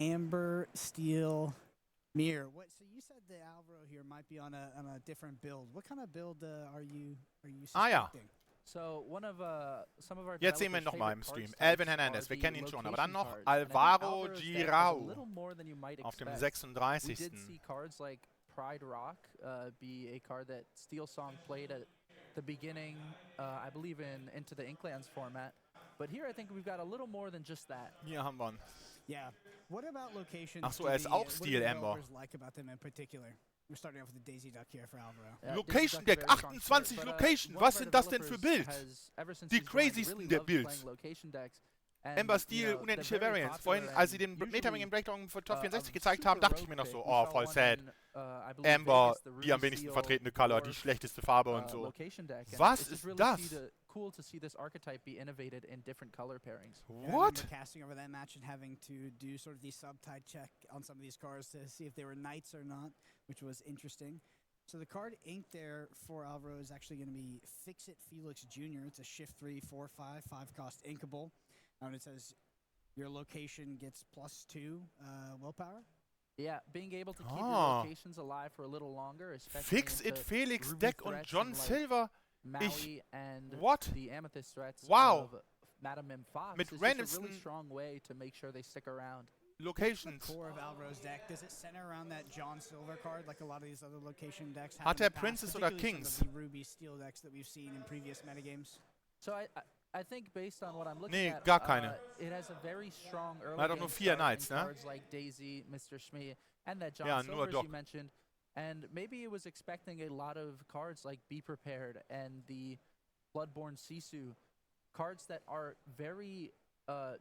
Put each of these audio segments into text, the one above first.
Amber, Steel, Mirror. What? So you said the Alvaro here might be on a different build. What kind of build are you Ah ja, suspecting? So one of some of our jetzt sehen wir ihn developers' nochmal favorite im card Stream. types Alvin are Hernandez, wir the kennen ihn schon. Aber dann location noch cards. And I think Alvaro Alvaro's deck has a Jirau little more than you might auf dem expect. We did 36. see cards like Pride Rock be a card that Steel Song played at the beginning, I believe in Into the Inklands format. But here I think we've got a little more than just that. Hier haben wir ihn. Yeah. What about locations? Ach so, do er ist the, auch what do Steel the Amber. developers like about them in particular? We're starting off with the Daisy Duck here for Alvaro. Location Deck, 28 Location. Was sind das denn für Bild? Die crazysten der Builds. Amber Steel, unendliche Variants. Vorhin, als sie den Metamaking Breakdown für Top 64 gezeigt haben, dachte ich mir noch so, oh, voll sad. Amber, die am wenigsten vertretene Color, die schlechteste Farbe und so. Was ist das? Cool to see this archetype be innovated in different color pairings. What? Casting over that match and having to do sort of the subtype check on some of these cards to see if they were knights or not, which was interesting. So the card inked there for Alvaro is actually going to be Fix It Felix Jr. It's a shift 3, 4, 5, 5 cost inkable. And it says your location gets +2 willpower. Yeah, being able to keep your locations alive for a little longer, especially Fix It Felix Deck und John Silver. Maui and What? the Amethyst threats Wow. of Madame M. Fox Mit is just a randomsten really strong way to make sure they stick around. Locations. The core of Alvaro's deck, does it center around that John Silver card like a lot of these other location decks have? Hat in er the past, Princess oder particularly Kings? Some of the Ruby Steel decks that we've seen in previous metagames. So I think based on what I'm looking Nee, at, gar keine. it has a very strong early Er hat auch game nur 4 start Knights, in ne? cards like Daisy, Mr. Shmee, and that John Ja, Silver, nur as Doc. you mentioned. And maybe it was expecting a lot of cards like Be Prepared and the Bloodborne Sisu, cards that are very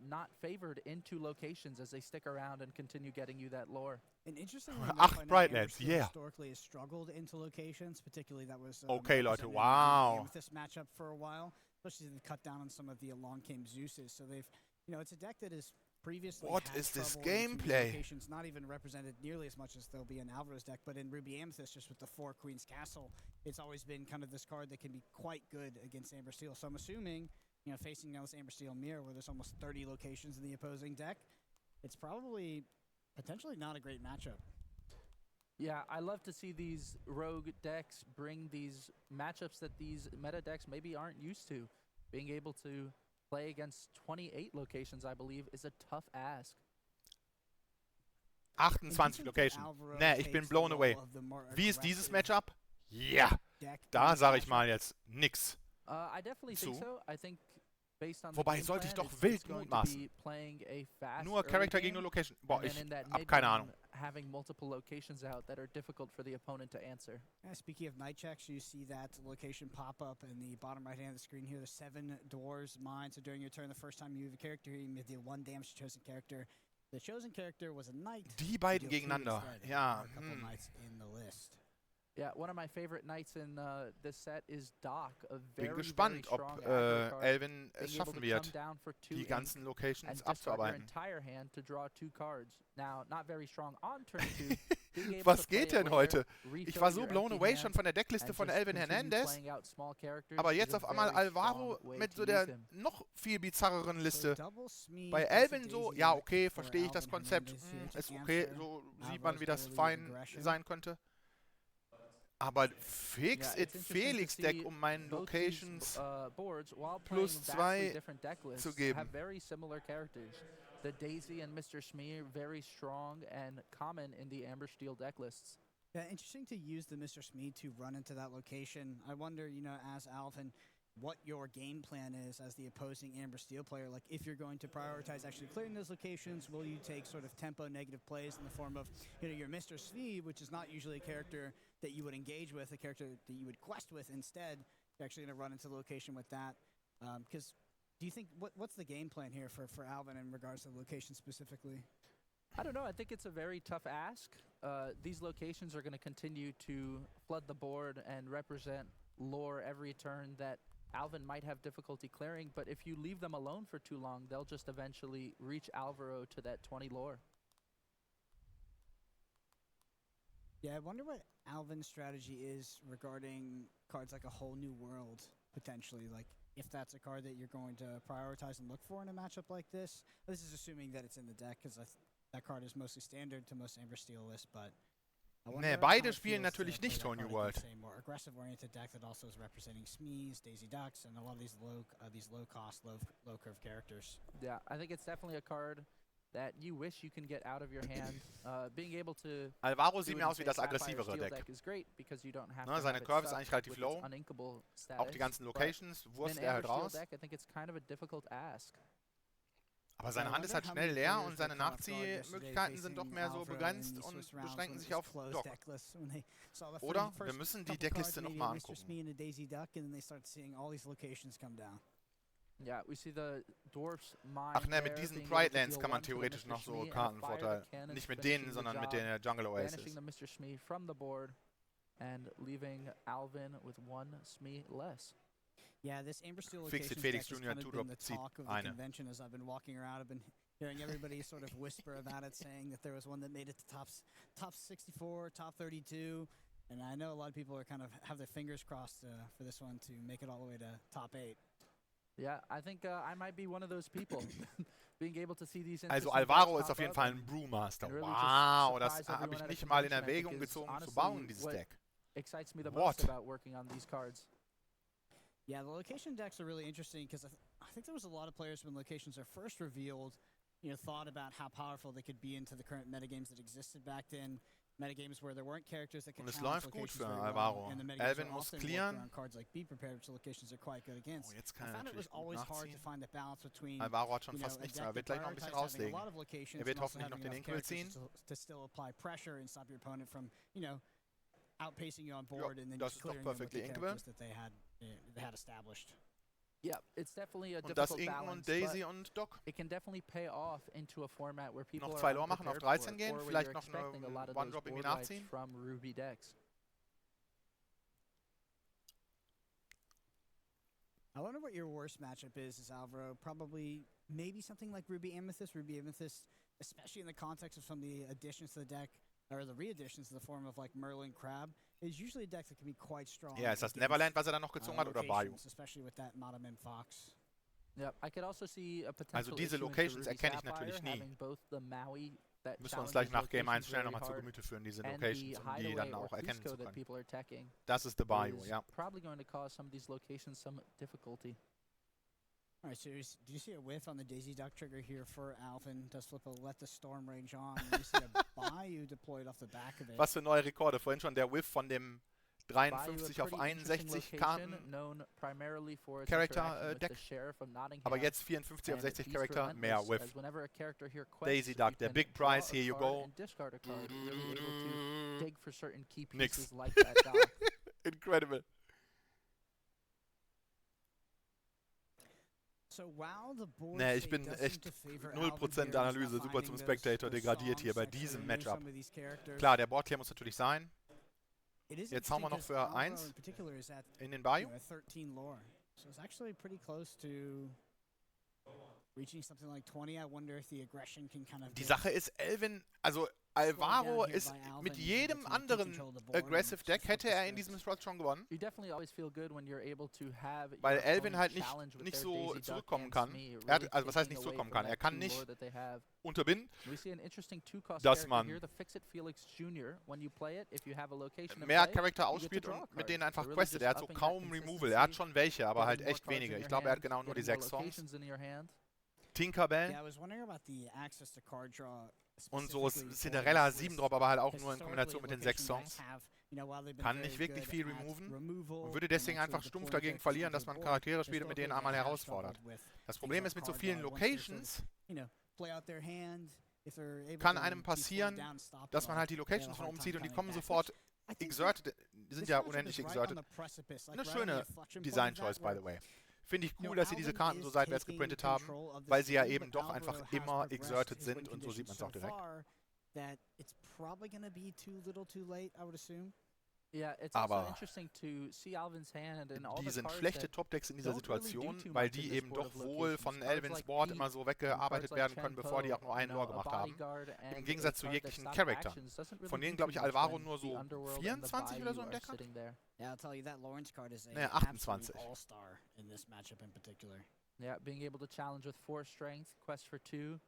not favored into locations as they stick around and continue getting you that lore. And interestingly Ach, enough, I know Bright Amber Lands, Steel yeah. historically has struggled into locations, particularly that was Okay, Leute, represented in the wow. Amethyst matchup for a while, especially as they cut down on some of the Along Came Zeuses. So they've, it's a deck that is previously What had is this trouble into gameplay? locations, not even represented nearly as much as there'll be in Alvaro's deck, but in Ruby Amethyst, just with the 4 Queen's Castle, it's always been kind of this card that can be quite good against Amber Steel. So I'm assuming, facing now this Amber Steel mirror where there's almost 30 locations in the opposing deck, it's probably potentially not a great matchup. Yeah, I love to see these rogue decks bring these matchups that these meta decks maybe aren't used to. Being able to play against 28 locations, I believe, is a tough ask. 28 Location. Ne, ich bin blown away. Wie ist dieses Matchup? Ja, da sage ich mal jetzt nix. I definitely think so. I think based on Wobei, the game sollte ich plan, doch it's wild going to mutmaßen. be playing a fast Nur early Charakter game, gegen nur Location. Boah, and ich then in that hab mid keine game, Ahnung. having multiple locations out that are difficult for the opponent to answer. Yeah, speaking of night checks, you see that location pop up in the bottom right hand of the screen here. The 7 doors mine. So during your turn, the first time you move a character, you may deal 1 damage to chosen character. The chosen character was a knight. Die beiden You deal 2 gegeneinander. instead. Ja. There are a couple knights in the list. Yeah, one of my favorite knights in this set is Doc, a Bin very, gespannt, very ob strong aggro card. Alvin es Being able schaffen to wird, come down for 2 die ganzen and Locations discard your abzuarbeiten. entire hand to draw 2 cards. Now, not very strong on turn 2. being able Was to play geht it denn later, heute? refill Ich war so your blown empty away hand, schon von der Deckliste and von just Alvin continue Hernandez. playing out small characters Aber is jetzt a auf einmal very Alvaro strong way mit to so use der him. noch viel bizarreren Liste. Double Smee Bei plus a Alvin so, Daisy ja deck okay, for verstehe ich das Alvin Konzept. Hernandez here to Ist okay, answer so sieht man, wie das Alvaro's fein early aggression. sein könnte. Aber Fix Yeah, It it's interesting to Felix Deck see um meinen both these, Locations boards, while plus playing vastly 2 different deck lists, zu geben. have very similar characters. The Daisy and Mr. Shmee very strong and common in the Amber Steel deck lists. Yeah, interesting to use the Mr. Smee to run into that location. I wonder, as Alvin, what your game plan is as the opposing Amber Steel player. Like, if you're going to prioritize actually clearing those locations, will you take sort of tempo negative plays in the form of, your Mr. Smee, which is not usually a character that you would engage with, a character that you would quest with instead. You're actually going to run into the location with that. Because do you think, what's the game plan here for Alvin in regards to the location specifically? I don't know. I think it's a very tough ask. These locations are going to continue to flood the board and represent lore every turn that Alvin might have difficulty clearing, but if you leave them alone for too long, they'll just eventually reach Alvaro to that 20 lore. Yeah, I wonder what Alvin's strategy is regarding cards like a Whole New World, potentially. Like, if that's a card that you're going to prioritize and look for in a matchup like this. This is assuming that it's in the deck, because that card is mostly standard to most Amber Steel lists, but Nee, beide spielen natürlich nicht Whole New World. More aggressive-oriented deck that also is representing Smees, Daisy Ducks, and a lot of these low-cost, low-curve characters. Yeah, I think it's definitely a card that you wish you can get out of your hand. Being able to Alvaro sieht mir aus wie das aggressivere Deck. is great because you don't have Ne, to seine have Curve it ist eigentlich stuck relativ with low. its uninkable Auch die status, ganzen Locations but wurst in er Amber halt Steel raus. deck, I think it's kind of a difficult ask. Aber seine Hand ist halt schnell leer und seine Nachziehmöglichkeiten sind doch mehr so begrenzt und beschränken sich auf Dock. Oder wir müssen die Deckliste nochmal angucken. Yeah, we see the Dwarf's Mind. Ach ne, mit diesen Pride Lands kann man theoretisch noch so Kartenvorteil. Nicht mit denen, sondern mit der Jungle Oasis. Banishing the Mr. Smee from the board and leaving Alvin with one Smee less. Yeah, this Amber Steel Fixit location Felix deck Jr. has kind of been the zieht talk of the eine. convention as I've been walking around. I've been hearing everybody sort of whisper about it, saying that there was one that made it to top 64, top 32, and I know a lot of people are kind of have their fingers crossed for this one to make it all the way to top 8. Yeah, I think I might be one of those people. Being able to see these Also Alvaro ist auf jeden Fall ein Brewmaster. Wow, das habe ich nicht mal in Erwägung gezogen zu bauen, dieses Deck. Excites me the most about working on these cards. Yeah, the location decks are really interesting because I think there was a lot of players when locations are first revealed, thought about how powerful they could be into the current metagames that existed back then. Metagames where there weren't characters that could Und es challenge läuft gut locations für very well, Alvaro. and the metagames Alvin are muss often clearen. worked around cards like Be Prepared, which locations are quite good against. Oh, jetzt I kann er found it was natürlich gut always hard to nachziehen. find the balance between Alvaro hat schon a fast nichts deck mehr. Er wird that gleich noch ein bisschen prioritizes having a rauslegen. lot of locations Er wird and also hoffentlich noch having den enough Inkel characters ziehen. to still apply pressure and stop your opponent from, outpacing you on board and then das just ist doch clearing them with perfectly the inkable. characters that they had established. Yeah, it's definitely a Und das difficult Inken balance, und Daisy but und Doc. it can definitely pay off into a format where people Noch are 2 Lore machen, auf unprepared 13 for, gehen, or where vielleicht you're noch expecting a lot einen of those One-Drop irgendwie board wipes nachziehen. from Ruby decks. I wonder what your worst matchup is Alvaro. Probably maybe something like Ruby Amethyst. Ruby Amethyst, especially in the context of some of the additions to the deck, or the re-additions in the form of like Merlin Crab, is usually a deck that can be quite strong. Ja, ist das Neverland, was er dann noch gezogen hat, oder Bayou? Especially with that Madame Fox. Yep, I could also see a potential Also diese issue into Locations Ruby erkenne ich Sapphire, natürlich nie. having both the Maui that Müssen wir uns challenges gleich nach Game 1 locations schnell really nochmal zu hard, Gemüte führen, diese and Locations, the um die hideaway dann or auch erkennen Cusco zu that können. people are attacking Das ist der Bayou, is ja. probably going to cause some of these locations some difficulty. All right, so do you see a whiff on the Daisy Duck trigger here for Alvin? Does flip a Let the Storm Rage on. And you see a Bayou deployed off the back of it. Was für neue Rekorde. Vorhin schon der Whiff von dem 53 auf 61 Karten Character Deck. Aber jetzt 54 auf 60 Charakter, mehr Whiff. Daisy Duck, der Big Prize, here you go. Nix. Incredible. Nee, ich bin echt 0% Analyse, super zum Spectator degradiert hier bei diesem Matchup. Klar, der Boardclear muss natürlich sein. Jetzt hauen wir noch für 1 in den Bayou. Die Sache ist, Alvin, also Alvaro ist mit jedem anderen Aggressive Deck hätte er in diesem Slot schon gewonnen. Weil Alvin halt nicht so zurückkommen kann. Also was heißt nicht zurückkommen kann? Er kann nicht unterbinden, dass man mehr Charakter ausspielt und mit denen einfach questet. Er hat so kaum Removal. Er hat schon welche, aber halt echt wenige. Ich glaube, er hat genau nur die 6 Songs. Tinkerbell. Und so Cinderella 7-Drop, aber halt auch nur in Kombination mit den 6 Songs. Kann nicht wirklich viel removen und würde deswegen einfach stumpf dagegen verlieren, dass man Charaktere spielt und mit denen einmal herausfordert. Das Problem ist, mit so vielen Locations kann einem passieren, dass man halt die Locations von oben zieht und die kommen sofort exerted, die sind ja unendlich exerted. Eine schöne Design-Choice, by the way. Finde ich cool, dass sie diese Karten so seitwärts geprintet haben, weil sie ja eben doch einfach immer exerted sind und so sieht man es auch direkt. Aber die sind schlechte Top-Decks in dieser Situation, weil die eben doch wohl von Alvins Board immer so weggearbeitet werden können, bevor die auch nur einen Lore gemacht haben. Im Gegensatz zu jeglichen Charaktern. Von denen, glaube ich, Alvaro nur so 24 oder so im Deck hat. Ne, 28. Yeah, being able to challenge with 4 strength, quest for 2.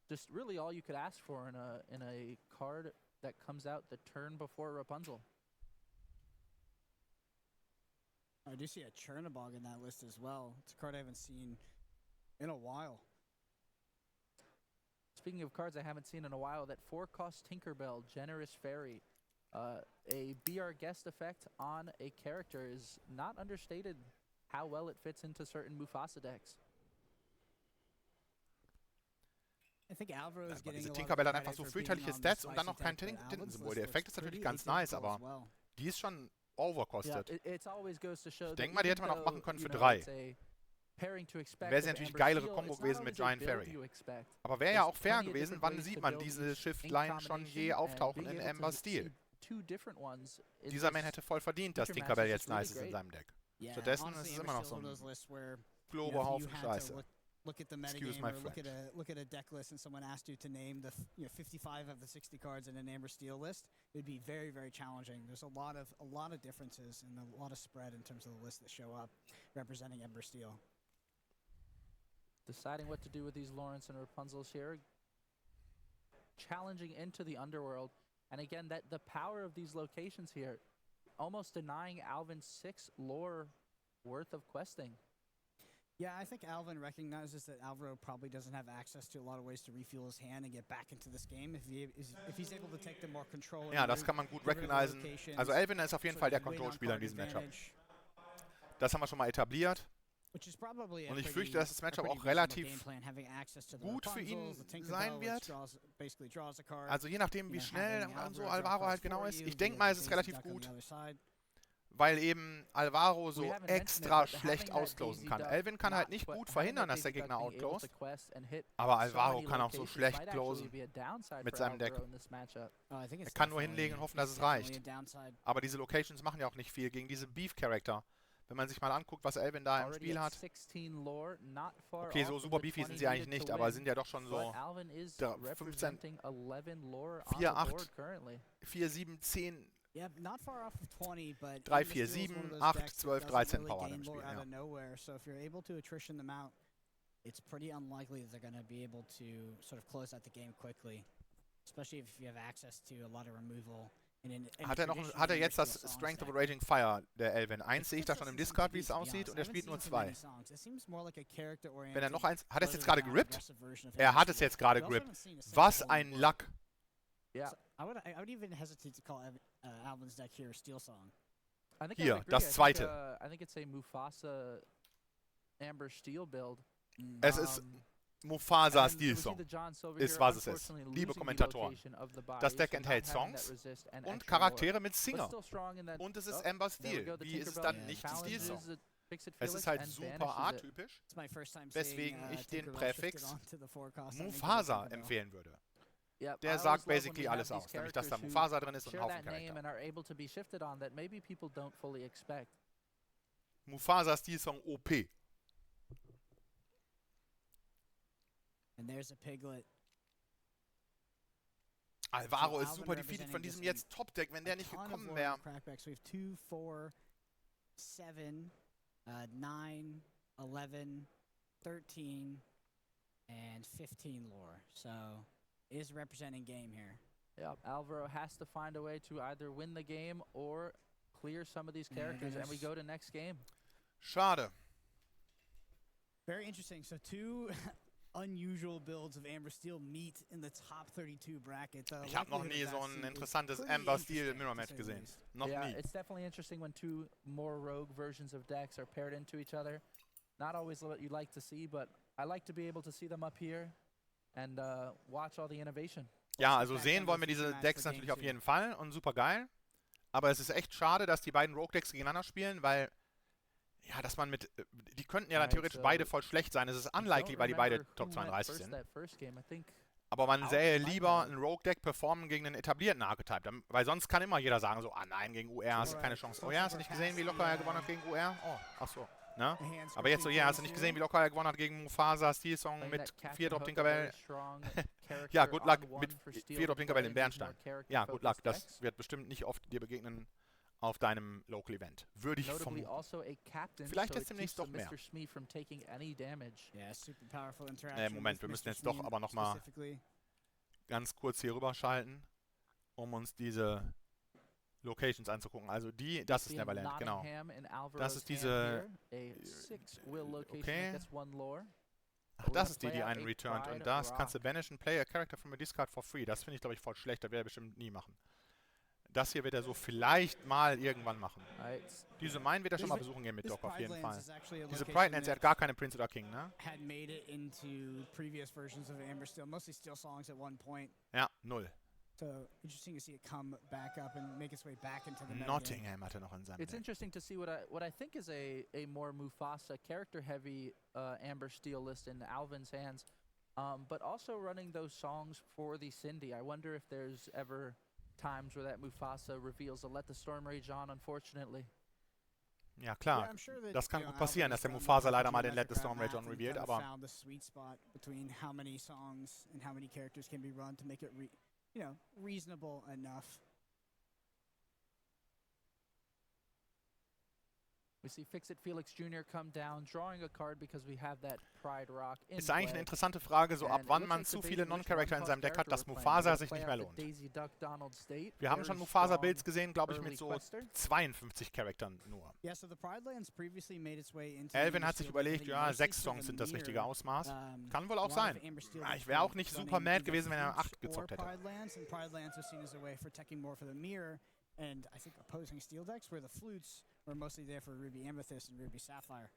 just really all you could ask for in a card that comes out the turn before Rapunzel. I do see a Chernobog in that list as well. It's a card I haven't seen in a while. Speaking of cards I haven't seen in a while, that 4-cost Tinkerbell, Generous Fairy. A Be Our Guest effect on a character is not understated how well it fits into certain Mufasa decks. I think Alvaro is getting diese a lot Tinkerbell of hat einfach credit so for frühzeitige being on Stats the und dann spicy noch kein deck, but Alvin's Tintensymbol. list Der Effekt ist looks natürlich pretty ganz nice, atypical aber as well. die ist schon overkostet. It always goes to show Ich denke mal, die hätte man auch machen können für 3. Wäre Wäre sie natürlich eine geilere Kombo gewesen mit Giant Fairy. Aber wäre ja auch fair gewesen, wann sieht man diese Shift-Line schon je auftauchen in Amber Steel. Dieser Man hätte voll verdient, dass Tinkerbell jetzt nice ist in seinem Deck. Stattdessen ist es immer noch so ein Globerhaufen Scheiße. Look at the Excuse metagame, my or French. look at a deck list, and someone asked you to name the 55 of the 60 cards in an Amber Steel list. It would be very, very challenging. There's a lot of differences and a lot of spread in terms of the lists that show up representing Amber Steel. Deciding what to do with these Lawrence and Rapunzels here. Challenging into the underworld. And again, the power of these locations here, almost denying Alvin 6 lore worth of questing. Yeah, I think Alvin recognizes that Alvaro probably doesn't have access to a lot of ways to refuel his hand and get back into this game. If he's able to take the more control. Ja, das kann man gut recognizen. Also Alvin ist auf jeden Fall der Control-Spieler in diesem Matchup. Das haben wir schon mal etabliert. Und ich fürchte, dass das Matchup auch relativ gut für ihn sein wird. Also je nachdem, wie schnell so Alvaro halt genau ist. Ich denke mal, es ist relativ gut, weil eben Alvaro so extra schlecht ausclosen kann. Alvin kann halt nicht gut verhindern, dass der Gegner outclosed, aber Alvaro kann auch so schlecht closen mit seinem Deck. Er kann nur hinlegen und hoffen, dass es reicht. Aber diese Locations machen ja auch nicht viel gegen diese Beef-Charakter. Wenn man sich mal anguckt, was Alvin da im Spiel hat. Okay, so super beefy sind sie eigentlich nicht, aber sind ja doch schon so 15, 4, 8, 4, 7, 10, 3, 4, 7, 8, 12, 13 Power im Spiel. It's pretty unlikely that they're going to be able to sort of close out the game quickly, especially if you have access to a lot of removal. Hat er jetzt das Strength of a Raging Fire, der Alvin? 1 sehe ich da schon im Discard, wie es aussieht, und er spielt nur 2. Wenn er noch eins... Hat er es jetzt gerade gerippt? Er hat es jetzt gerade gerippt. Was ein Luck. I would even hesitate to call Alvin's deck here a Steel Song. Hier, das zweite. I think it's a Mufasa Amber Steel build. Es ist Mufasa Steel Song. Ist, was es ist. Liebe Kommentatoren. Das Deck enthält Songs und Charaktere mit Singer. Und es ist Amber Steel. Wie ist es dann nicht Steel Song? Es ist halt super atypisch, weswegen ich den Präfix Mufasa empfehlen würde. Der sagt basically alles aus, nämlich dass da Mufasa drin ist und ein Haufen Charakter. Mufasa Steel Song OP. And there's a Piglet. Alvaro ist super defeated von diesem jetzt Top-Deck, wenn der nicht gekommen wäre. So we have 2, 4, 7, 9, 11, 13, and 15 lore. So is representing game here. Yeah, Alvaro has to find a way to either win the game or clear some of these characters, and we go to next game. Schade. Very interesting. So 2 unusual builds of Amber Steel meet in the top 32 bracket. Ich habe noch nie so ein interessantes Amber Steel Mirror Match gesehen. Noch nie. It's definitely interesting when 2 more rogue versions of decks are paired into each other. Not always what you like to see, but I like to be able to see them up here and watch all the innovation. Ja, also sehen wollen wir diese Decks natürlich auf jeden Fall und super geil. Aber es ist echt schade, dass die beiden Rogue Decks gegeneinander spielen, weil ja, dass man mit... Die könnten ja dann theoretisch beide voll schlecht sein. Es ist unlikely, weil die beide Top 32 sind. Aber man sähe lieber ein Rogue-Deck performen gegen einen etablierten Archetype. Weil sonst kann immer jeder sagen so, ah nein, gegen UR hast du keine Chance. Oh ja, hast du nicht gesehen, wie locker er gewonnen hat gegen UR? Oh, ach so. Ne? Aber jetzt so, ja, hast du nicht gesehen, wie locker er gewonnen hat gegen Mufasa, Steel Song mit 4-Drop Tinkerbell? Ja, good luck mit 4-Drop Tinkerbell in Bernstein. Ja, good luck. Das wird bestimmt nicht oft dir begegnen. auf deinem Local Event. Würde ich vermuten. Vielleicht jetzt demnächst doch mehr. Moment, wir müssen jetzt doch aber nochmal ganz kurz hier rüberschalten, um uns diese Locations anzugucken. Also das ist Neverland, genau. Das ist diese... Okay. Ach, das ist die einen returned. Und das kannst du banishen, play a character from a discard for free. Das finde ich, glaube ich, voll schlecht. Das werde er bestimmt nie machen. Das hier wird er so vielleicht mal irgendwann machen. Diese Mine wird er schon mal besuchen gehen mit Doc auf jeden Fall. Diese Pride Lands, er hat gar keine Prince oder King, ne? Ja, 0. So interesting to see it come back up and make its way back into the Nottingham hat er noch in seinem It's interesting to see what I think is a more Mufasa character-heavy Amber Steel list in Alvin's hands, but also running those songs for the Cindy. I wonder if there's ever times where that Mufasa reveals a Let the Storm Rage On, unfortunately. Ja, klar. Das kann gut passieren, dass der Mufasa leider mal den Let the Storm Rage On revealed, aber... reasonable enough. We see Fix-It Felix Jr. come down, drawing a card because we have that Pride Rock in Ist eigentlich eine interessante Frage, so ab wann man zu viele Non-Character in seinem Deck hat, dass Mufasa sich nicht mehr lohnt. Wir haben schon Mufasa-Builds gesehen, glaube ich, mit so 52 Charaktern nur. Alvin hat sich überlegt, ja, 6 Songs sind das richtige Ausmaß. Kann wohl auch sein. Ich wäre auch nicht super mad gewesen, wenn er 8 gezockt hätte. And I think opposing steel decks where the flutes were mostly there for Ruby Amethyst and Ruby Sapphire.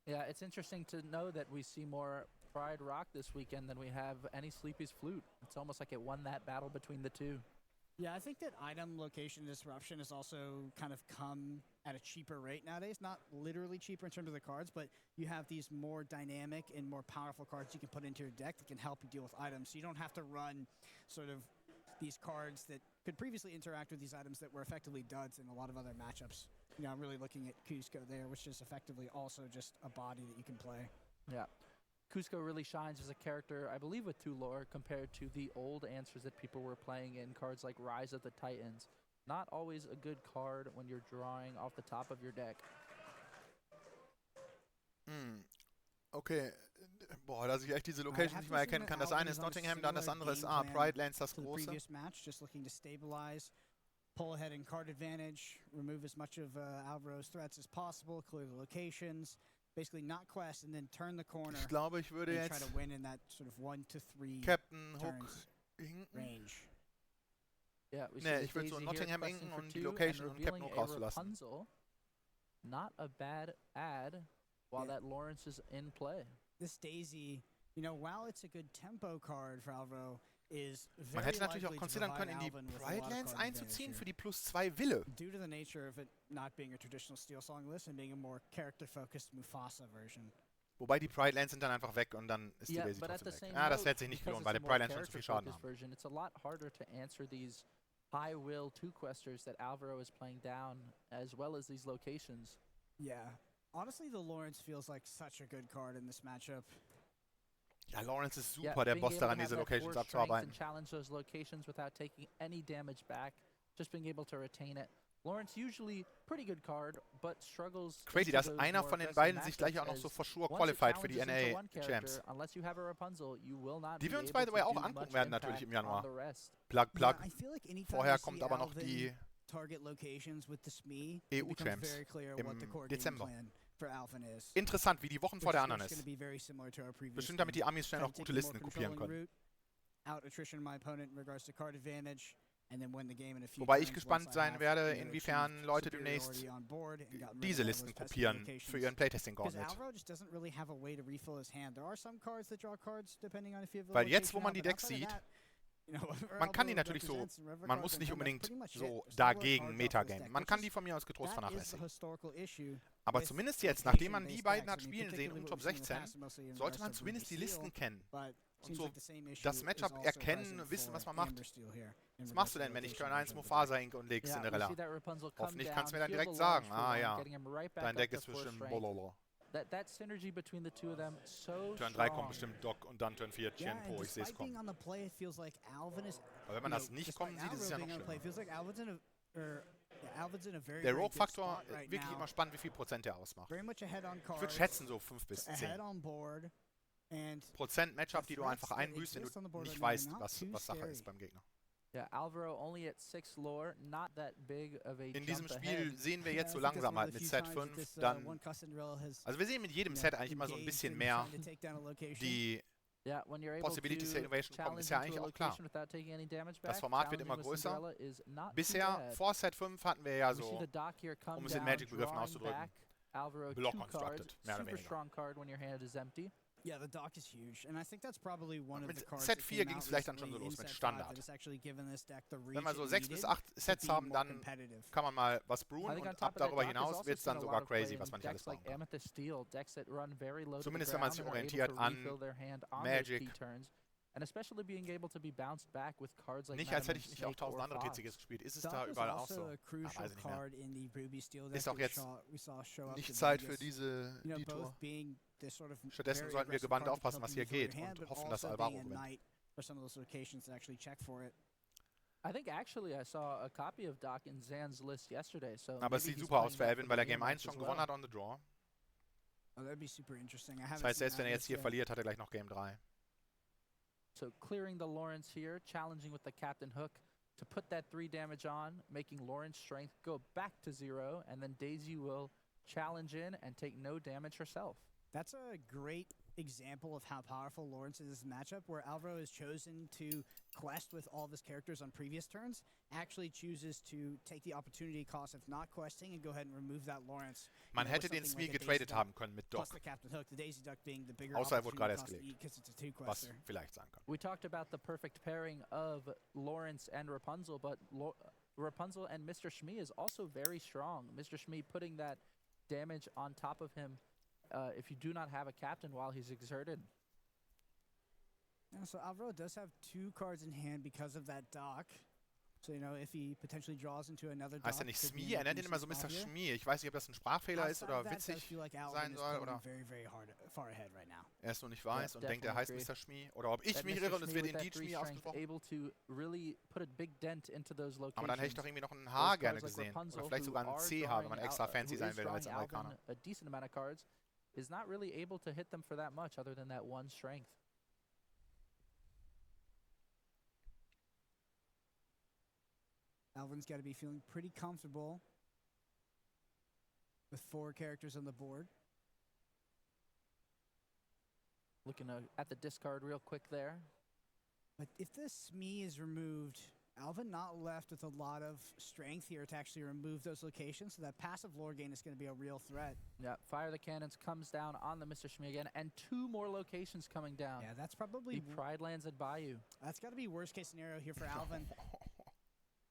Yeah, it's interesting to know that we see more Pride Rock this weekend than we have any Sleepy's Flute. It's almost like it won that battle between the two. Yeah, I think that item location disruption has also kind of come at a cheaper rate nowadays. Not literally cheaper in terms of the cards, but you have these more dynamic and more powerful cards you can put into your deck that can help you deal with items. So you don't have to run sort of these cards that could previously interact with these items that were effectively duds in a lot of other matchups. You know, I'm really looking at Cusco there, which is effectively also just a body that you can play. Yeah. Cusco really shines as a character, I believe, with 2 lore compared to the old answers that people were playing in cards like Rise of the Titans. Not always a good card when you're drawing off the top of your deck. Okay. Boah, dass ich echt diese Location nicht mehr erkennen kann. Das eine ist Nottingham, dann das andere ist Pride Lands, das große. Just looking to stabilize, pull ahead in card advantage, remove as much of Alvaro's threats as possible, clear the locations, basically not quest and then turn the corner. Ich glaube, ich würde jetzt try to win in that sort of 1 to 3 Captain Hook range. Yeah, nee, ich würde so Nottingham inken und die Location und Captain Hook rauszulassen. Not a bad ad while that Lawrence is in play. This Daisy, you know, while it's a good tempo card for Alvaro, is very Man hätte natürlich auch considern können, in die Pride Lands einzuziehen für die +2 Wille. Due to the nature of it not being a traditional Steel Song list and being a more character-focused Mufasa version. Wobei die Pride Lands sind dann einfach weg und dann ist die Daisy trotzdem weg. Ah, das hätte sich nicht gelohnt, weil die Pride Lands schon zu viel Schaden haben. It's a lot harder to answer these high-will 2-questers that Alvaro is playing down, as well as these locations. Yeah. Honestly, the Lawrence feels like such a good card in this matchup. Ja, Lawrence ist super, der Boss daran, diese Locations abzuarbeiten. Challenge those locations without taking any damage back, just being able to retain it. Lawrence usually pretty good card, but struggles. Crazy, dass einer von den beiden sich gleich auch noch so for sure qualified für die NA Champs. Die wir uns by the way auch angucken werden natürlich im Januar. Plug. Vorher kommt aber noch die EU-Champs im Dezember. Interessant, wie die Wochen vor der anderen ist. Bestimmt, damit die Amis schnell noch gute Listen kopieren können. Wobei ich gespannt sein werde, inwiefern Leute demnächst diese Listen kopieren für ihren Playtesting-Gauntlet. Weil jetzt, wo man die Decks sieht, man kann die natürlich so, man muss nicht unbedingt so dagegen Metagame. Man kann die von mir aus getrost vernachlässigen. Aber zumindest jetzt, nachdem man die beiden hat spielen sehen um Top 16, sollte man zumindest die Listen kennen. Und so das Matchup erkennen, wissen, was man macht. Was machst du denn, wenn ich Turn 1 Mufasa Inc. und leg Cinderella? Hoffentlich kannst du mir dann direkt sagen, ah ja, dein Deck ist bestimmt Bololo. Turn 3 kommt bestimmt Doc und dann Turn 4 Tienpo, ich sehe es kommen. Aber wenn man das nicht kommen sieht, ist es ja noch schlimmer. Yeah, Alvin's in a very, Der very good Rogue-Faktor, spot right wirklich now. immer spannend, wie viel Prozent der ausmacht. Very much ahead on Ich cards. würde schätzen so 5 bis 10 Ahead on board. And Prozent Matchup, the die du threats einfach that einbüßt, wenn exist on the du board nicht right now weißt, are not was too Sache scary. ist beim Gegner. Yeah, Alvaro only at 6 lore, not that big of a In diesem jump Spiel ahead. sehen wir Yeah, jetzt so I think that's langsam one of halt the mit few Set times 5 that this, dann... one Cinderella has, Also wir sehen mit jedem Set eigentlich immer so ein bisschen mehr die Yeah, when you're able Possibilities der to Innovation kommen, ist challenge ja into eigentlich a auch klar. location without taking any damage Das back, Format wird challenging immer with größer. Cinderella is not too Bisher, bad. vor Set 5 hatten wir ja We see so, the dock here come es in down, Magic-Begriffen drawing auszudrücken, back. Alvaro, Block 2 constructed, cards, mehr oder super weniger. strong card when your hand is empty. Yeah, the dock is huge, and I think that's probably one of Mit the cards Set that 4 came ging out es vielleicht dann schon so recently los in mit Set 5 Standard. that has actually given this deck the reach Wenn wir so it 6 bis needed 8 to Sets be haben, more dann competitive. kann man mal was I brewen think on und top ab of that, darüber dock has hinaus also wird es dann seen a sogar lot of play crazy, in was man nicht alles decks like bauen kann. Amethyst Steel, decks that run very low to the Zumindest wenn man ground sich and are able orientiert to an refill their hand on Magic. those key turns. And especially being able to be bounced back with cards like Nicht, als hätte Madam ich nicht auch Snake 1000 or andere Fox. TCGs gespielt. Ist es Dock da was überall auch also so? a crucial weiß ich nicht mehr. card in the Ruby Steel deck Ist auch that jetzt we saw show up Nicht in Zeit für Vegas. diese You know, die both Tour. being this sort of Stattdessen very sollten wir aggressive gebannt card that aufpassen, can was help hier you move geht your hand, und but hoffen, dass also Alvaro being a gewinnt. knight for some of those locations that actually check for it. I think actually I saw a copy of Doc in Zan's list yesterday. So Aber es maybe sieht he's super aus playing für that Alvin, for weil the er Game game 1 schon as gewonnen well. hat on the draw. Oh, that'd be super interesting. I Das haven't heißt, seen selbst that wenn er jetzt list hier yet. verliert, hat er gleich noch Game 3. So clearing the Lawrence here, challenging with the Captain Hook to put that 3 damage on, making Lawrence strength go back to 0, and then Daisy will challenge in and take no damage herself. That's a great example of how powerful Lawrence is in this matchup, where Alvaro has chosen to quest with all of his characters on previous turns, actually chooses to take the opportunity cost of not questing and go ahead and remove that Lawrence. Man You know, with hätte den something Smee like a Daisy getradet Duck haben können mit plus Doc, the Captain Hook, the Daisy Duck being the bigger außer er wurde gerade erst opportunity gelegt, because it's a two was quester. vielleicht sein kann. We talked about the perfect pairing of Lawrence and Rapunzel, but Rapunzel and Mr. Shmee is also very strong. Mr. Shmee putting that damage on top of him if you do not have a captain while he's exerted. Yeah, so Alvaro does have 2 cards in hand because of that dock. So, you know, if he potentially draws into another dock. Heißt er nicht could be Smee? Er nennt ihn decent immer so spot Mr. here. Schmee. Ich weiß nicht, ob das ein Sprachfehler ist Outside oder of that, I witzig feel like Alvin sein is soll going oder very, very far ahead right now. er es nur nicht weiß und denkt, er definitely heißt agree. Mr. Schmee. Oder ob ich That mich Mr. irre und es Shmee wird with that Indeed 3 Schmee strength ausgesprochen. able to really put a big dent into those locations. Aber dann hätte ich doch irgendwie noch ein H Those gerne cards like gesehen. Rapunzel, Oder vielleicht who sogar ein are CH, wenn man drawing extra Al- fancy who sein is will als drawing Alvin Amerikaner. a decent amount of cards, is not really able to hit them for that much other than that 1 strength. Alvin's got to be feeling pretty comfortable with 4 characters on the board. Looking at the discard real quick there. But if this Smee is removed, Alvin not left with a lot of strength here to actually remove those locations, so that passive lore gain is going to be a real threat. Yeah, Fire the Cannons comes down on the Mr. Shmee again, and 2 more locations coming down. Yeah, that's probably The Pride lands at Bayou. that's got to be worst case scenario here for Alvin.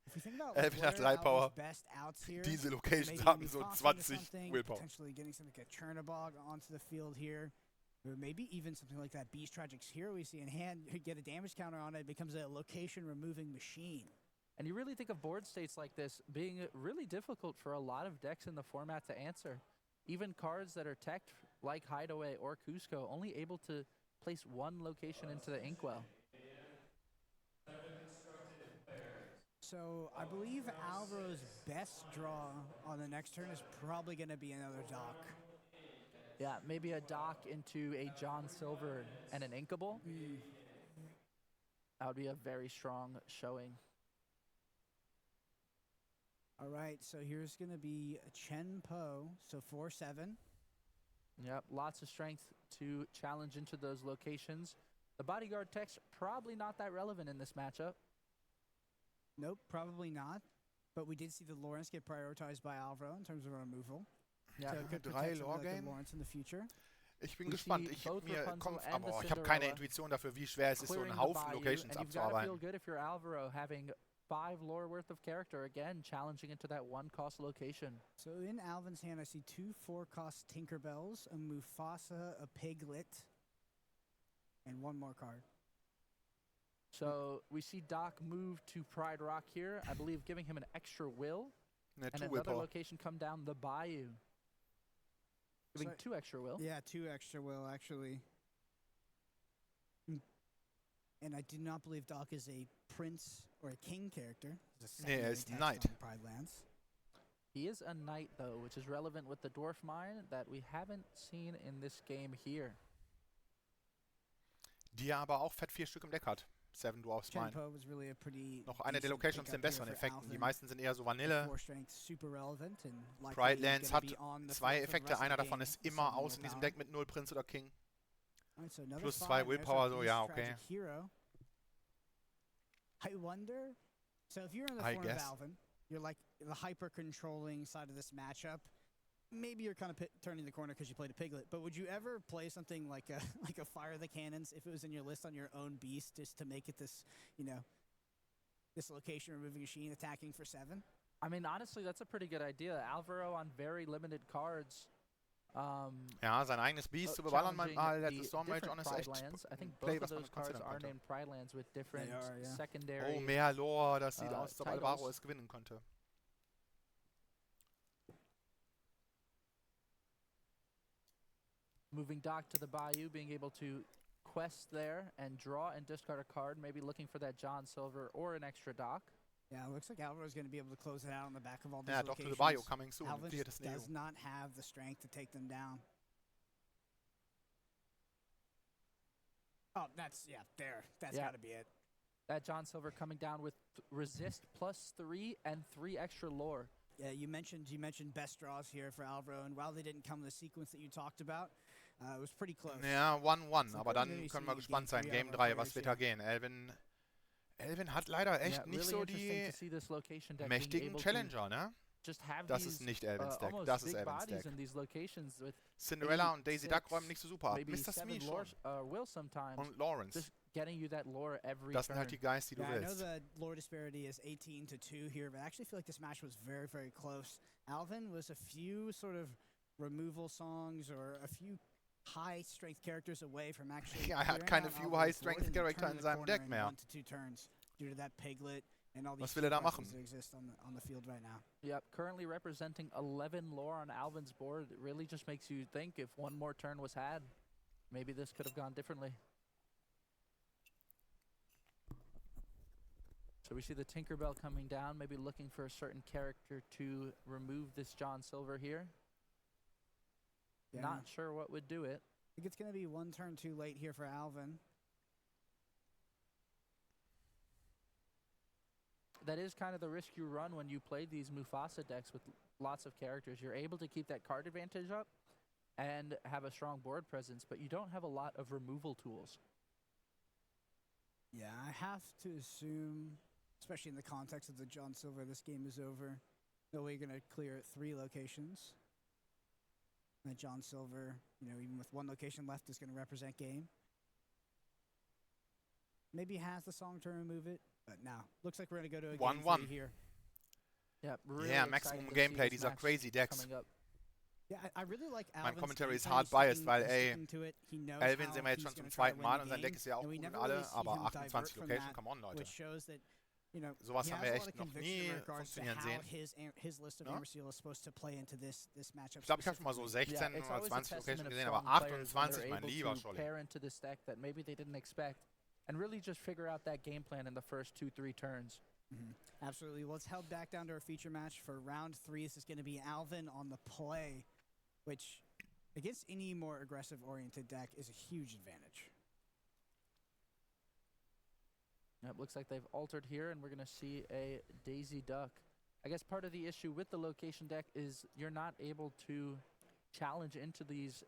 If we think about Alvin what hat are 3 Alvin's Power. best outs here, Diese Locations maybe haben maybe so tossing into 20 something, Willpower. potentially getting something like a Chernobog onto the field here, or maybe even something like that Beast Tragic's Hero we see in hand, get a damage counter on it, it becomes a location removing machine. And you really think of board states like this being really difficult for a lot of decks in the format to answer. Even cards that are teched like Hideaway or Cusco only able to place 1 location into the inkwell. So I believe Alvaro's best draw on the next turn is probably going to be another dock. Yeah, maybe a dock into a John Silver and an Inkable. That would be a very strong showing. All right, so here's going to be a Chen Po, so 4/7. Yep, lots of strength to challenge into those locations. The bodyguard tech's probably not that relevant in this matchup. Nope, probably not. But we did see the Lawrence get prioritized by Alvaro in terms of removal. Yeah, So it could 3 protect something Lore like the gain. Lawrence in the future. Ich bin We gespannt. see Ich both mir Rapunzel kommt, and the aber ich habe keine Cinderella Intuition dafür, wie schwer es ist, so clearing einen the Haufen bayou, Locations and you've got to feel abzuarbeiten. good if you're Alvaro having 5 lore worth of character again, challenging into that 1 cost location. So in Alvin's hand, I see 2 4-cost Tinkerbells, a Mufasa, a Piglet, and 1 more card. So we see Doc move to Pride Rock here, I believe giving him an extra will, Ne, and 2 another Willpower. location come down the Bayou. Giving So- 2 extra will. Yeah, 2 extra will, actually. And I do not believe Doc is a prince or a king character. He's a Nee, er secondary ist text Knight. on Pride lands. He is a knight, though, which is relevant with the dwarf mine that we haven't seen in this game here. Die aber auch fett 4 Stück im Deck hat. 7 Dwarfs Mine. Noch eine der Locations mit den besseren Effekten. Die meisten sind eher so Vanille. Pride Lands hat 2 Effekte. Einer davon ist immer aus in diesem Deck mit 0 Prince oder King. Plus 2 Willpower, so ja, okay. I wonder, so if you're in the form of Alvin, you're like the hyper-controlling side of this matchup. Maybe you're kind of turning the corner because you played a Piglet, but would you ever play something like a Fire the Cannons if it was in your list on your own beast, just to make it this, you know, this location removing machine attacking for 7? I mean, honestly, that's a pretty good idea. Alvaro on very limited cards. Ja, sein eigenes Beast zu beballern mal letztes Stormrage on ist echt I think Play, both was of man those cards considern are könnte. named Pride Lands with different secondary. Oh, mehr Lore, das sieht aus, als ob titles. Alvaro es gewinnen konnte. Moving Doc to the Bayou, being able to quest there and draw and discard a card, maybe looking for that John Silver or an extra Doc. Yeah, it looks like Alvaro's going to be able to close it out on the back of all these Ja, locations. Doc to the Bayou coming soon. Alvin does not have the strength to take them down. Oh, that's got to be it. That John Silver coming down with resist +3 and 3 extra lore. Yeah, you mentioned best draws here for Alvaro, and while they didn't come in the sequence that you talked about, it was pretty close. Ja, 1-1, aber dann können wir gespannt sein. Game 3, was wird da gehen? Alvin hat leider echt nicht so die mächtigen Challenger, ne? Das ist nicht Alvins Deck, das ist Alvins Deck. Cinderella und Daisy Duck räumen nicht so super ab. Mr. Smee schon. Und Lawrence. Das sind halt die Guys, die du willst. I know the lore disparity is 18-2 here, but I actually feel like this match was very, very close. Alvin was a few sort of removal songs or a few high-strength characters away from actually... Ja, er hat keine few high-strength Charakter in seinem Deck mehr. Due to that Piglet and all these Was will er da machen? that exist on the field right now. Yep, currently representing 11 lore on Alvin's board. It really just makes you think if one more turn was had, maybe this could have gone differently. So we see the Tinkerbell coming down, maybe looking for a certain character to remove this John Silver here. Yeah. Not sure what would do it. I think it's going to be one turn too late here for Alvin. That is kind of the risk you run when you play these Mufasa decks with lots of characters. You're able to keep that card advantage up and have a strong board presence, but you don't have a lot of removal tools. Yeah, I have to assume, especially in the context of the John Silver, this game is over. No way you're going to clear 3 locations. And John Silver, you know, even with 1 location left, is going to represent game. Maybe has the song to remove it, but no. Looks like we're going to go to a 1-1 here. Yeah, really maximum gameplay dieser crazy decks. Yeah, I really like Alvin's. Mein Commentary ist hard biased, weil Alvin sehen wir jetzt schon zum 2. Mal und sein Deck ist ja auch gut und alle, aber 28 Location, come on, Leute. Sowas haben wir echt noch nie funktionieren sehen. Ich glaube, ich habe schon mal so 16 oder 20 Locations gesehen, aber 28, mein lieber Scholli. And really just figure out that game plan in the first 2-3 turns. Absolutely. Well, let's head back down to our feature match for round 3. This is going to be Alvin on the play, which against any more aggressive-oriented deck is a huge advantage. It looks like they've altered here, and we're going to see a Daisy Duck. I guess part of the issue with the location deck is you're not able to challenge into these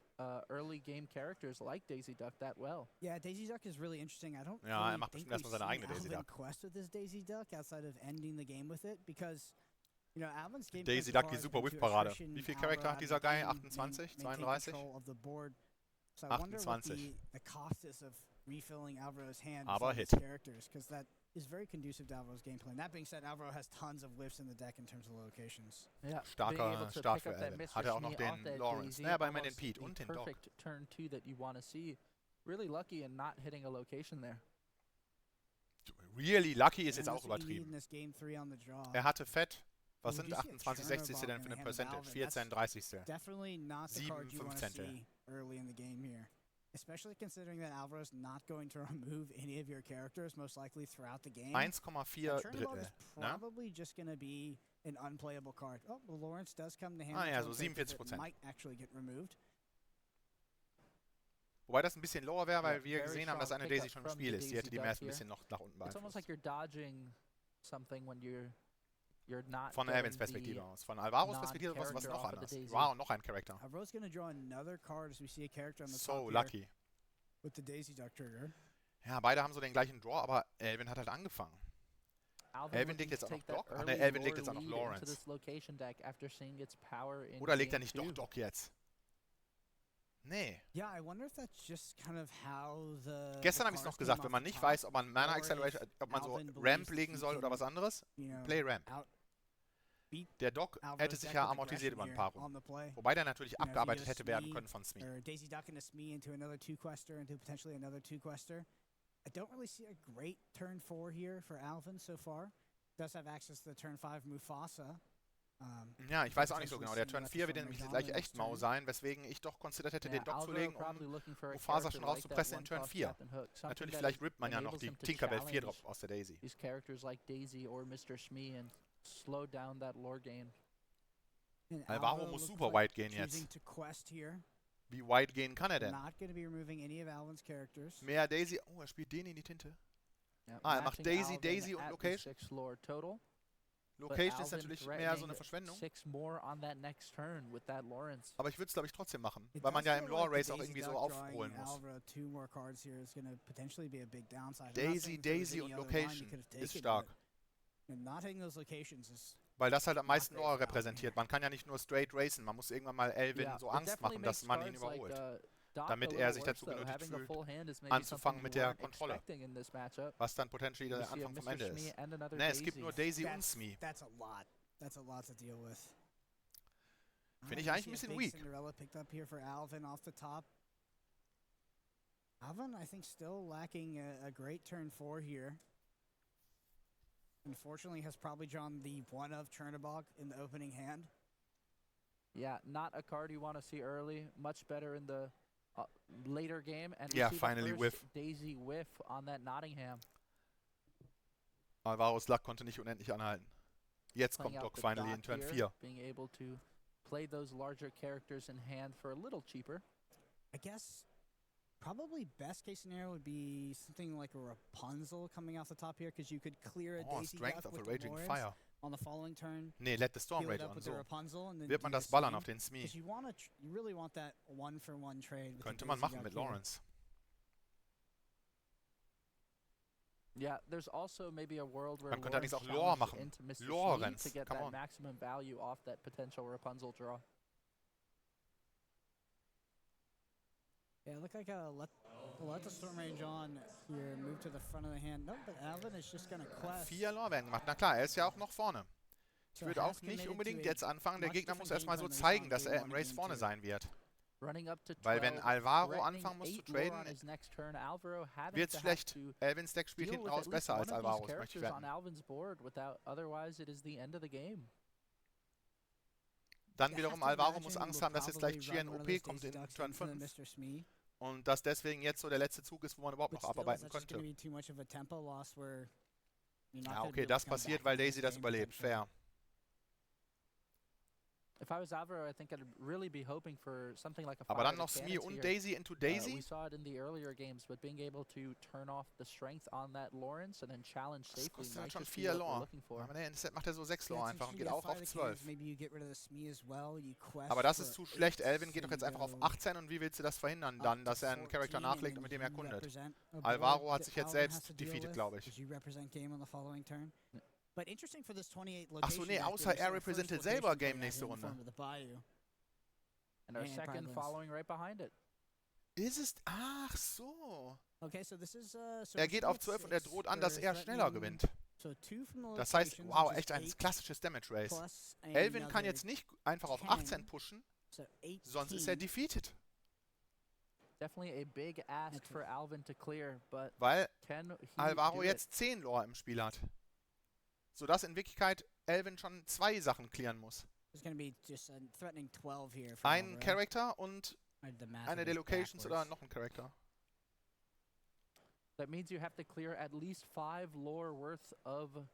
early game characters like Daisy Duck that well. Yeah, Daisy Duck is really interesting. I don't macht think erstmal seine eigene Daisy Duck. Quest with this Daisy Duck outside of ending the game with it, because you know Alvin's game. Daisy Duck, die super Whiff-Parade. Wie viele Charakter hat dieser Guy? 28, 32? So I wonder what the cost is of refilling Alvaro's hand Aber with Hit. Characters, because that is very conducive to Alvaro's gameplay. And that being said, Alvaro has tons of whiffs in the deck in terms of locations. Yeah, starker Start für Alvin. Hat er auch noch den Lawrence. Naja, aber immer den Pete und den Doc. Perfect turn 2 that you want to see. Really lucky in not hitting a location there. Really lucky ist jetzt auch übertrieben. Game 3 on the draw. Er hatte Fett. Was sind 28, 60 denn für eine Percentage? 14, 30. Definitely not the card you want to 7 see early in the game here. Especially considering that Alvaro's not going to remove any of your characters, most likely throughout the game. 1,4 Drittel. Is probably just going to be an unplayable card. Oh, well, Lawrence does come to hand. Ah ja, so 47%. Might actually get removed. Wobei das ein bisschen lower wäre, weil wir gesehen haben, dass eine Daisy schon im Spiel ist. Die hätte die Mers ein bisschen noch nach unten It's almost like beeinflusst. you're dodging something when you're not Von Alvins Perspektive aus. Von Alvaros Perspektive war es noch anders. Wow, noch ein Charakter. Alvaro's going to draw another card as we see a character on the So top lucky. here with the Daisy Duck trigger. Ja, beide haben so den gleichen Draw, aber Alvin hat halt angefangen. Alvin legt jetzt auch noch Doc. Ach ne, Alvin legt jetzt auch noch Lawrence. Oder legt er nicht doch Doc jetzt? Nee. Yeah, I wonder if that's just kind of how the Gestern habe ich es noch gesagt, wenn man nicht weiß, ob man Mana Acceleration, ob man so Ramp legen soll oder was anderes, Play Ramp. Der Doc hätte sich ja amortisiert über ein paar Runden. Wobei der natürlich abgearbeitet hätte werden können von Smee. Daisy Duck into Smee into another 2-quester, into potentially another 2-quester. I don't really see a great turn 4 here for Alvin so far. Does have access to the turn 5 Mufasa. Ja, ich weiß auch nicht so genau. Der Turn 4 wird nämlich gleich echt mau sein, weswegen ich doch considert hätte, den Doc zu legen, um Mufasa schon rauszupressen in Turn 4. Natürlich, vielleicht rippt man ja noch die Tinkerbell 4 Drop aus der Daisy. These characters like Daisy or Mr. Smee and slow down that lore game. Alvaro muss super wide gehen jetzt. Wie wide gehen kann er denn? Mehr Daisy. Oh, er spielt den in die Tinte. Ah, er macht Daisy, Daisy und Location. Location ist natürlich mehr so eine Verschwendung. Aber ich würde es, glaube ich, trotzdem machen, weil man ja im Lore Race auch irgendwie so aufholen muss. Daisy, Daisy und Location ist stark. Weil das halt am meisten Lore repräsentiert. Man kann ja nicht nur straight racen, man muss irgendwann mal Alvin so Angst machen, dass man ihn überholt. Damit er sich dazu genötigt fühlt, anzufangen mit der Kontrolle. Was dann potenziell der Anfang vom Ende ist. Ne, es gibt nur Daisy und Smee. Finde ich eigentlich ein bisschen weak. Alvin, I think, still lacking a great turn 4 here. Unfortunately, has probably drawn the one of Chernobog in the opening hand. Yeah, not a card you want to see early. Much better in the later game. And yeah, finally whiff. Daisy whiff on that Nottingham. Alvaro's Luck konnte nicht unendlich anhalten. Jetzt kommt Doc finally in Turn 4. Being able to play those larger characters in hand for a little cheaper. I guess probably best case scenario would be something like a Rapunzel coming off the top here, because you could clear a Daisy Strength Duck of a with Raging Lawrence Fire. On the following turn. Nee, let the Storm Rage on. So wird man das ballern auf den Smee. You really want that one-for-one trade. Könnte man machen mit Lawrence. Yeah, there's also maybe a world where man könnte allerdings auch Lore machen. Lawrence, to get that maximum value off that potential Rapunzel draw. Yeah, look like let the Storm Rage on here, move to the front of the hand. No, but Alvin is just gonna quest. 4 Lore werden gemacht. Na klar, er ist ja auch noch vorne. Ich würde auch nicht unbedingt jetzt anfangen. Der Gegner muss erstmal so zeigen, dass er im Race vorne sein wird. Weil wenn Alvaro anfangen muss zu traden, wird es schlecht. Alvins Deck spielt hinten raus besser als Alvaros, möchte ich wetten. Dann wiederum Alvaro muss Angst haben, dass jetzt gleich GN OP kommt in Turn 5. Und dass deswegen jetzt so der letzte Zug ist, wo man überhaupt noch abarbeiten könnte. Ja, okay, das passiert, weil Daisy das überlebt. Fair. If I was Alvaro, I think I'd really be hoping for something like a aber dann noch Smee und Daisy into Daisy? We saw it in the earlier games, but being able to turn off the strength on that Lawrence and then challenge safely. Das kostet halt schon 4 Lore. Aber nee, das macht er so 6 Lore einfach und geht auch auf 12. Aber das ist zu schlecht. Alvin geht doch jetzt einfach auf 18 und wie willst du das verhindern dann, dass er einen Charakter nachlegt und mit dem er kundet? Alvaro hat sich jetzt selbst defeated, glaube ich. Achso, nee, außer er representet selber Game nächste Runde. And our second following right behind it. Ist es? Ach so. Er geht auf 12 und er droht an, dass er schneller gewinnt. Das heißt, wow, echt ein klassisches Damage Race. Alvin kann jetzt nicht einfach auf 18 pushen, sonst ist er defeated. Definitely a big ask for Alvin to clear, but weil Alvaro jetzt 10 Lore im Spiel hat. Sodass in Wirklichkeit Alvin schon 2 Sachen clearen muss. Ein Charakter und eine der Locations oder noch ein Charakter. That means you have to clear at least 5 lore worth of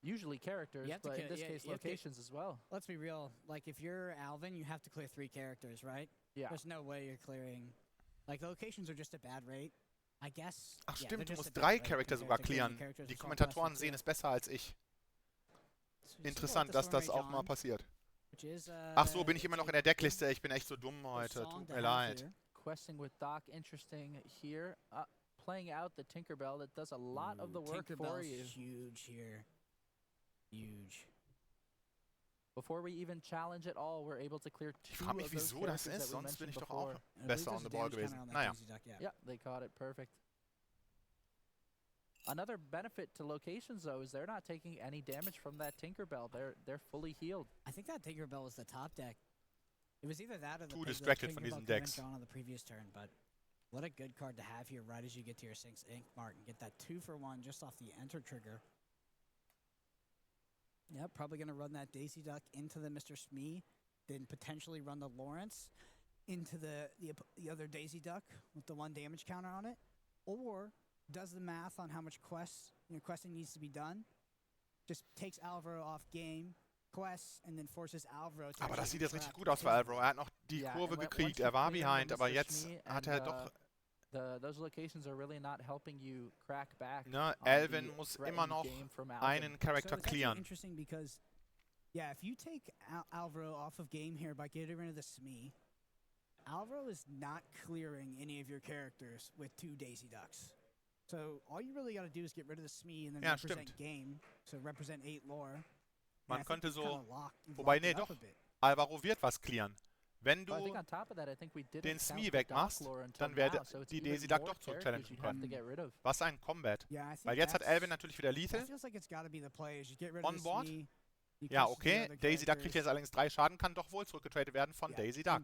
usually characters, but in this case, locations as well. Let's be real. Like, if you're Alvin, you have to clear 3 characters, right? Yeah. There's no way you're clearing... Like, the locations are just a bad rate. I guess... Ach stimmt, du musst 3 Charakter sogar clearen. Die Kommentatoren sehen es besser als ich. Interessant, dass das auch mal passiert. Ach so, bin ich immer noch in der Deckliste. Ich bin echt so dumm heute. Tut mir leid. Questing with Doc, interesting here. Playing out the Tinkerbell, that does a lot of the work for you. Huge here. Huge. Before we even challenge at all, we're able to clear 2 Ich frage mich, wieso das ist. Sonst bin ich doch auch besser on the ball gewesen. Naja. Yeah, they caught it perfect. Another benefit to locations, though, is they're not taking any damage from that Tinkerbell. They're fully healed. I think that Tinkerbell was the top deck. It was either that or the Too distracted von diesen Decks. On the previous turn, but what a good card to have here right as you get to your 6th ink mark and get that 2-for-1 just off the enter trigger. Yep, probably going to run that Daisy Duck into the Mr. Smee, then potentially run the Lawrence into the other Daisy Duck with the 1 damage counter on it, or does the math on how much questing needs to be done, just takes Alvaro off game, quests, and then forces Alvaro to... Aber das sieht jetzt richtig gut aus für Alvaro. Er hat noch die Kurve gekriegt, er war behind, aber jetzt hat er doch... Those locations are really not helping you crack back. Na, Alvin muss immer noch einen Charakter clearen. Interesting because, yeah, if you take Alvaro off of game here by getting rid of the Smee, Alvaro is not clearing any of your characters with 2 Daisy Ducks. So all you really got to do is get rid of the Smee and then represent game, so represent 8 lore. Man könnte so... Wobei, nee, doch. Alvaro wird was clearen. Wenn du den Smee wegmachst, dann werde die Daisy Duck doch zurückchallengen können. Was ein Combat. Weil jetzt hat Alvin natürlich wieder Lethal. On board. Ja, okay. Daisy Duck kriegt jetzt allerdings 3 Schaden, kann doch wohl zurückgetradet werden von Daisy Duck.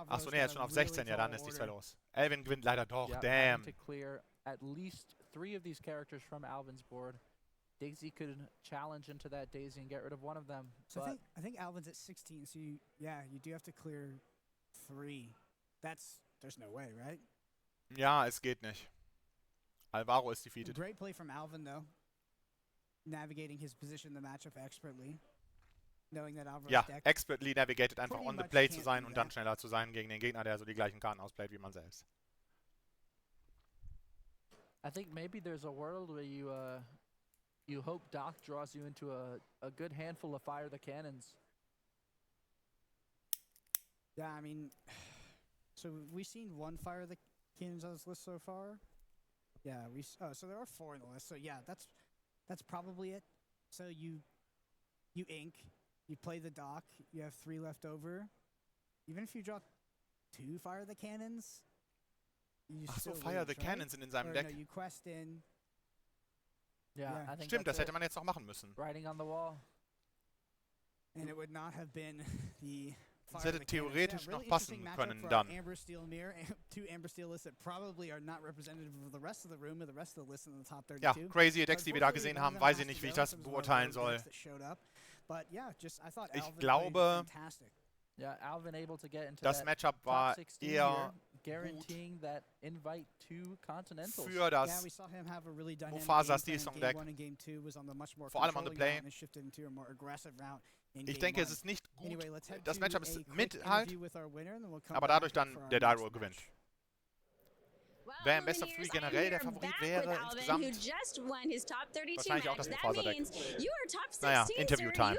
Achso, ne, er ist schon auf 16. Ja, dann ist nichts mehr los. Alvin gewinnt leider doch. Damn. At least 3 of these characters from Alvin's board. Daisy could challenge into that Daisy and get rid of one of them. So I think Alvin's at 16, so you do have to clear 3. There's no way, right? Ja, es geht nicht. Alvaro ist defeated. Great play from Alvin, though. Navigating his position in the matchup expertly. Knowing that Alvaro's ja, expertly navigated, einfach on the play zu sein und dann schneller zu sein gegen den Gegner, der so die gleichen Karten ausplayt wie man selbst. I think maybe there's a world where you hope Doc draws you into a good handful of Fire the Cannons. Yeah, I mean, so we've seen 1 Fire the Cannons on this list so far. Yeah, so there are 4 in the list. So yeah, that's probably it. So you ink, you play the Doc, you have 3 left over. Even if you draw 2 Fire the Cannons, you Ach so, still Fire lose, the right? Cannons sind in seinem Or, Deck. No, you quest in. Yeah, I think stimmt, das hätte man jetzt noch machen müssen. Writing on the wall. And it would not have been the Das hätte theoretisch noch passen können dann. Amber Steel Mirror, 2 Amber Steel lists that probably are not representative of the rest of the room or the rest of the list in the top 32. Ja, crazy Decks, die wir da gesehen haben, weiß ich nicht, wie ich das beurteilen soll. Ich glaube, das Matchup war eher guaranteeing that invite to Continentals. Für das Mufasa Steel Song Deck. Vor allem on the play. Ich denke, es ist nicht gut. Das Matchup ist mit halt, aber dadurch dann der Jirau gewinnt. Wer im Best of 3 generell der Favorit wäre insgesamt, wahrscheinlich auch das Mufasa Deck. Naja, Interview Time.